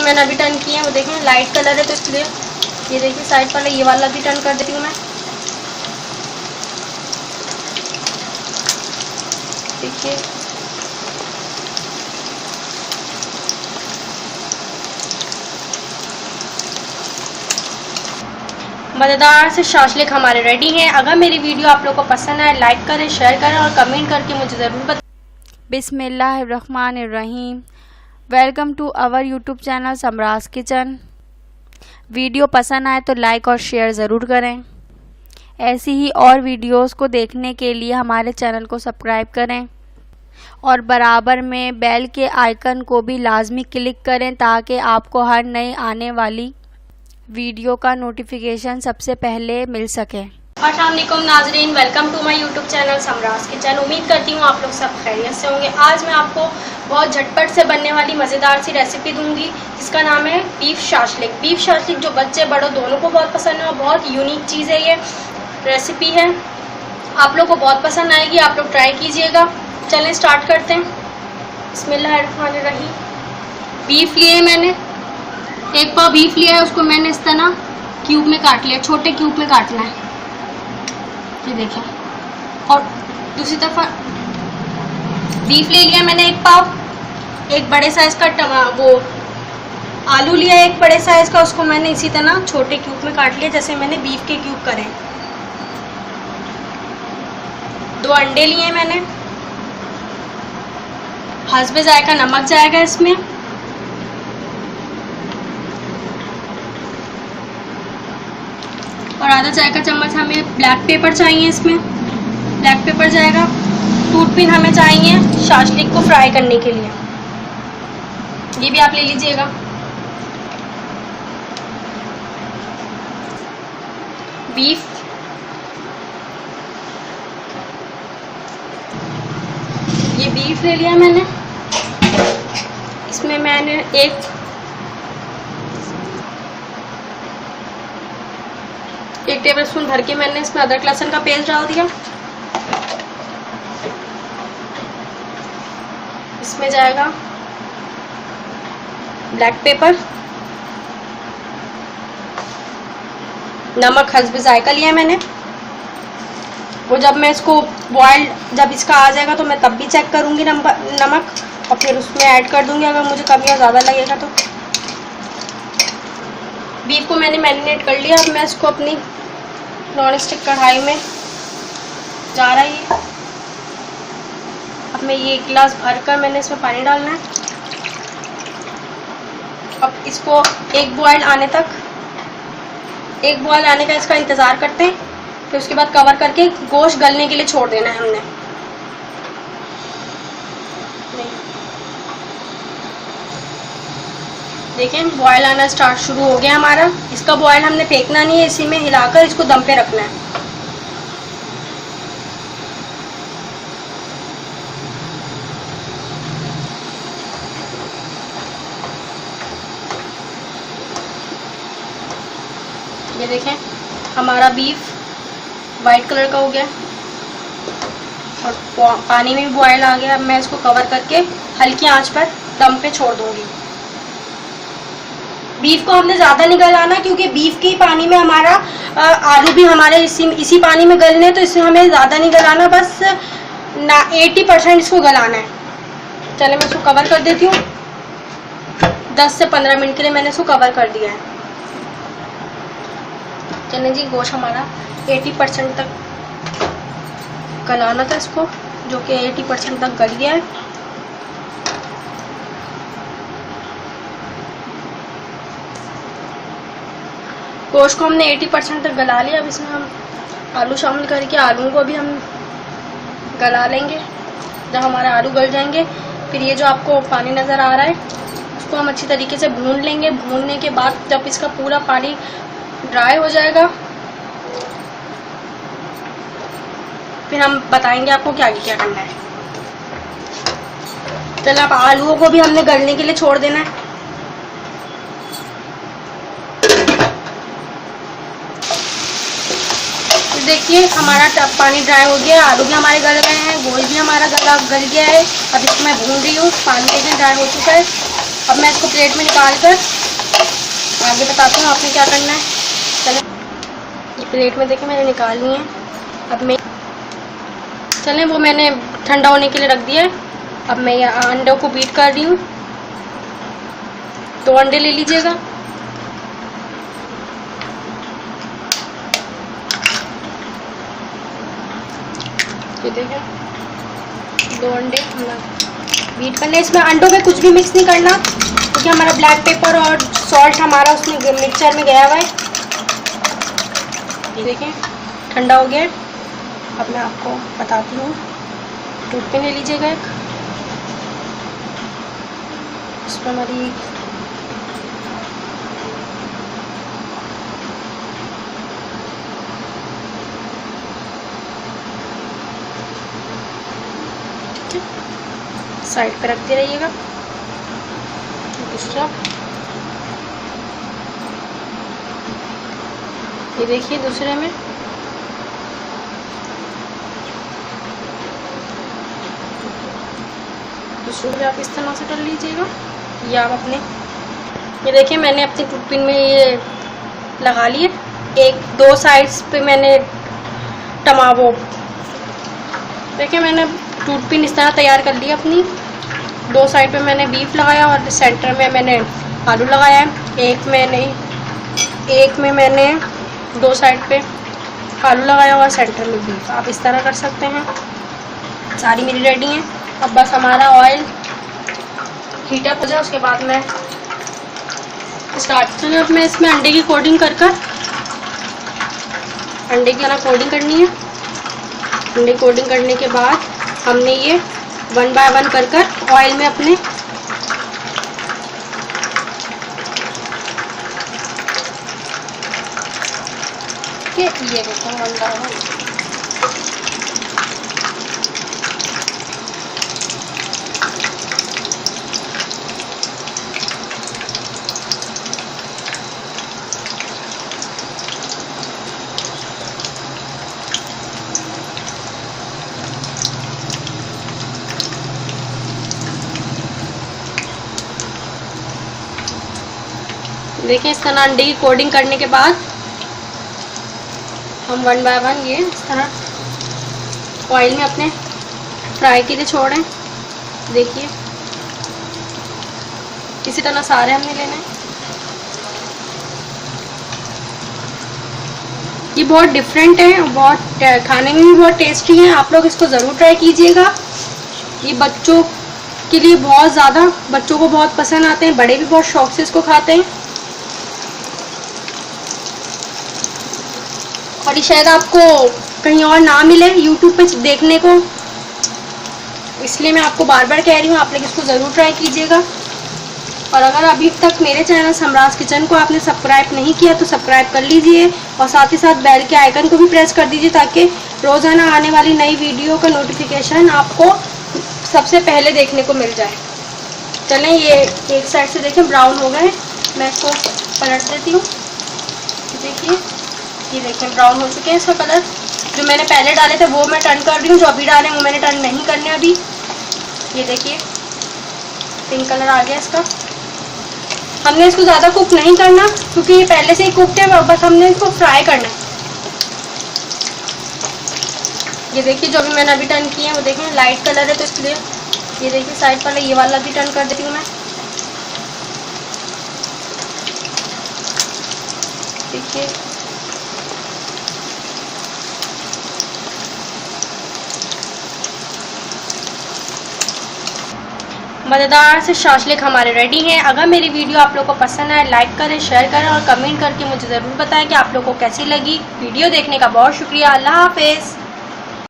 मैंने अभी टर्न किए हैं, वो देखें लाइट कलर है तो इसलिए ये देखिए साइड वाला, ये वाला भी टर्न कर देती हूँ मैं। देखिए मज़ेदार से शाशलिक हमारे रेडी हैं। अगर मेरी वीडियो आप लोगों को पसंद आए लाइक करें, शेयर करें और कमेंट करके मुझे ज़रूर बताएं। बिस्मिल्लाहिर्रहमानिर्रहीम। Welcome to our YouTube channel Samraj Kitchen. Video पसंद आए तो लाइक और शेयर ज़रूर करें। ऐसी ही और वीडियोस को देखने के लिए हमारे चैनल को सब्सक्राइब करें और बराबर में बेल के आइकन को भी लाजमी क्लिक करें ताकि आपको हर नई आने वाली वीडियो का नोटिफिकेशन सबसे पहले मिल सके। अस्सलाम वालेकुम नाजरीन, welcome to my YouTube channel Samraj Kitchen. उम्मीद करती हूँ आप लोग सब खैरियत से होंगे। आज मैं आपको बहुत झटपट से बनने वाली मज़ेदार सी रेसिपी दूंगी जिसका नाम है बीफ शाशलिक। बीफ शाशलिक जो बच्चे बड़ों दोनों को बहुत पसंद है और बहुत यूनिक चीज़ है, ये रेसिपी है, आप लोग को बहुत पसंद आएगी, आप लोग ट्राई कीजिएगा। चलें स्टार्ट करते हैं। बिस्मिल्लाहिर्रहमानिर्रहीम। बीफ लिए मैंने, एक पाव बीफ लिया है, उसको मैंने इस तरह क्यूब में काट लिया, छोटे क्यूब में काटना है, ये देखें। और दूसरी तरफ बीफ ले लिया मैंने एक पाव। एक बड़े साइज का वो आलू लिया एक बड़े साइज का, उसको मैंने इसी तरह छोटे क्यूब में काट लिया जैसे मैंने बीफ के क्यूब करे। 2 अंडे लिए मैंने, हस्बे जायका नमक जाएगा इसमें, और आधा चाय का चम्मच हमें ब्लैक पेपर चाहिए, इसमें ब्लैक पेपर जाएगा। टूथपिन हमें चाहिए शाशलिक को फ्राई करने के लिए, ये भी आप ले लीजिएगा। बीफ, ये बीफ ले लिया मैंने, इसमें मैंने एक टेबलस्पून भर के मैंने इसमें अदरक लहसुन का पेस्ट डाल दिया। इसमें जाएगा ब्लैक पेपर, नमक हस्बे जायका लिया मैंने। वो जब मैं इसको बॉयल जब इसका आ जाएगा तो मैं तब भी चेक करूंगी नमक, और फिर उसमें ऐड कर दूंगी अगर मुझे कम या ज़्यादा लगेगा तो। बीफ को मैंने मैरिनेट कर लिया। अब मैं इसको अपनी नॉन स्टिक कढ़ाई में जा रही है। अब मैं ये 1 गिलास भरकर मैंने इसमें पानी डालना है। अब इसको एक बॉयल आने का इसका इंतज़ार करते हैं, फिर उसके बाद कवर करके गोश्त गलने के लिए छोड़ देना है हमने। देखें बॉयल आना स्टार्ट शुरू हो गया हमारा। इसका बॉयल हमने फेंकना नहीं है, इसी में हिलाकर इसको दम पे रखना है। ये देखें हमारा बीफ वाइट कलर का हो गया और पानी में भी बॉयल आ गया। अब मैं इसको कवर करके हल्की आंच पर दम पे छोड़ दूंगी। बीफ को हमने ज़्यादा नहीं गलाना क्योंकि बीफ के पानी में हमारा आलू भी हमारे इसी पानी में गलने, तो इसमें हमें ज़्यादा नहीं गलाना, बस 80% इसको गलाना है। चले मैं इसको कवर कर देती हूँ। 10 से 15 मिनट के लिए मैंने इसको कवर कर दिया है। चले जी, गोश्त हमारा 80% तक गलाना था इसको, जो कि 80% तक गल गया है। गोश्त को हमने 80% तक गला लिया। अब इसमें हम आलू शामिल करके आलू को भी हम गला लेंगे। जब हमारे आलू गल जाएंगे फिर ये जो आपको पानी नज़र आ रहा है उसको हम अच्छी तरीके से भून लेंगे। भूनने के बाद जब इसका पूरा पानी ड्राई हो जाएगा फिर हम बताएंगे आपको कि आगे क्या करना है। चलो अब आलूओं को भी हमने गलने के लिए छोड़ देना है। देखिए हमारा पानी ड्राई हो गया, आलू भी हमारे गल गए हैं, गोश्त भी हमारा गल गया है। अब इसको मैं भून रही हूँ, पानी एकदम ड्राई हो चुका है। अब मैं इसको प्लेट में निकाल कर आगे बताती हूँ आपने क्या करना है। चलें, ये प्लेट में देखिए मैंने निकाली है। अब मैं चलें वो मैंने ठंडा होने के लिए रख दिया है। अब मैं ये अंडों को बीट कर रही हूँ। 2 अंडे ले लीजिएगा। ये देखें 2 अंडे बीट करने। इसमें अंडों में कुछ भी मिक्स नहीं करना क्योंकि हमारा ब्लैक पेपर और सॉल्ट हमारा उसमें मिक्सचर में गया हुआ है। ये देखें ठंडा हो गया। अब मैं आपको बताती हूँ। टूथपिन ले लीजिएगा एक, उसमें हमारी साइड पे रखते रहिएगा। दूसरा ये देखिए दूसरे में दूसरे को आप इस तरह से कर लीजिएगा। या आप अपने ये देखिए मैंने अपने टूथपिन में ये लगा लिए। 1-2 साइड्स पे मैंने टमावो देखिए मैंने टूथपिन इस तरह तैयार कर लिया अपनी। 2 साइड पे मैंने बीफ लगाया और सेंटर में मैंने आलू लगाया है। एक में मैंने 2 साइड पे आलू लगाया और सेंटर में बीफ। आप इस तरह कर सकते हैं। सारी मेरी रेडी हैं। अब बस हमारा ऑयल हीटअप हो जाए उसके बाद मैं स्टार्ट करूँ। अब मैं इसमें अंडे की कोटिंग कर अंडे की अलग कोटिंग करनी है। अंडे कोटिंग करने के बाद हमने ये 1 बाय 1 कर ऑयल में अपने ये देखो 1 बाय 1 देखिए इस तरह अंडे की कोटिंग करने के बाद हम 1 बाय 1 ये इस तरह ऑयल में अपने फ्राई के लिए छोड़ें। देखिए इसी तरह सारे हमने लेने। ये बहुत डिफरेंट है, बहुत खाने में भी बहुत टेस्टी है। आप लोग इसको ज़रूर ट्राई कीजिएगा। ये बच्चों के लिए बहुत ज़्यादा, बच्चों को बहुत पसंद आते हैं, बड़े भी बहुत शौक से इसको खाते हैं। और ये शायद आपको कहीं और ना मिले YouTube पे देखने को, इसलिए मैं आपको बार बार कह रही हूँ आप लोग इसको ज़रूर ट्राई कीजिएगा। और अगर अभी तक मेरे चैनल समराज किचन को आपने सब्सक्राइब नहीं किया तो सब्सक्राइब कर लीजिए और साथ ही साथ बेल के आइकन को भी प्रेस कर दीजिए ताकि रोज़ाना आने वाली नई वीडियो का नोटिफिकेशन आपको सबसे पहले देखने को मिल जाए। चलें ये एक साइड से देखें ब्राउन हो गए, मैं इसको पलट देती हूँ। देखिए ये देखें ब्राउन हो चुके हैं। इसका कलर जो मैंने पहले डाले थे वो मैं टर्न कर रही हूँ, जो अभी डाले वो मैंने टर्न नहीं करने अभी। ये देखिए पिंक कलर आ गया इसका। हमने इसको ज़्यादा कुक नहीं करना क्योंकि ये पहले से ही कुकड है, बस हमने इसको फ्राई करना है। ये देखिए जो भी मैंने अभी टर्न किए हैं वो देखें लाइट कलर है तो इसलिए ये देखिए साइड वाला ये वाला भी टर्न कर देती हूँ मैं। देखिए मज़ेदार से शाशलिक हमारे रेडी हैं। अगर मेरी वीडियो आप लोगों को पसंद आए लाइक करें, शेयर करें और कमेंट करके मुझे ज़रूर बताएं कि आप लोगों को कैसी लगी। वीडियो देखने का बहुत शुक्रिया। अल्लाह हाफिज़।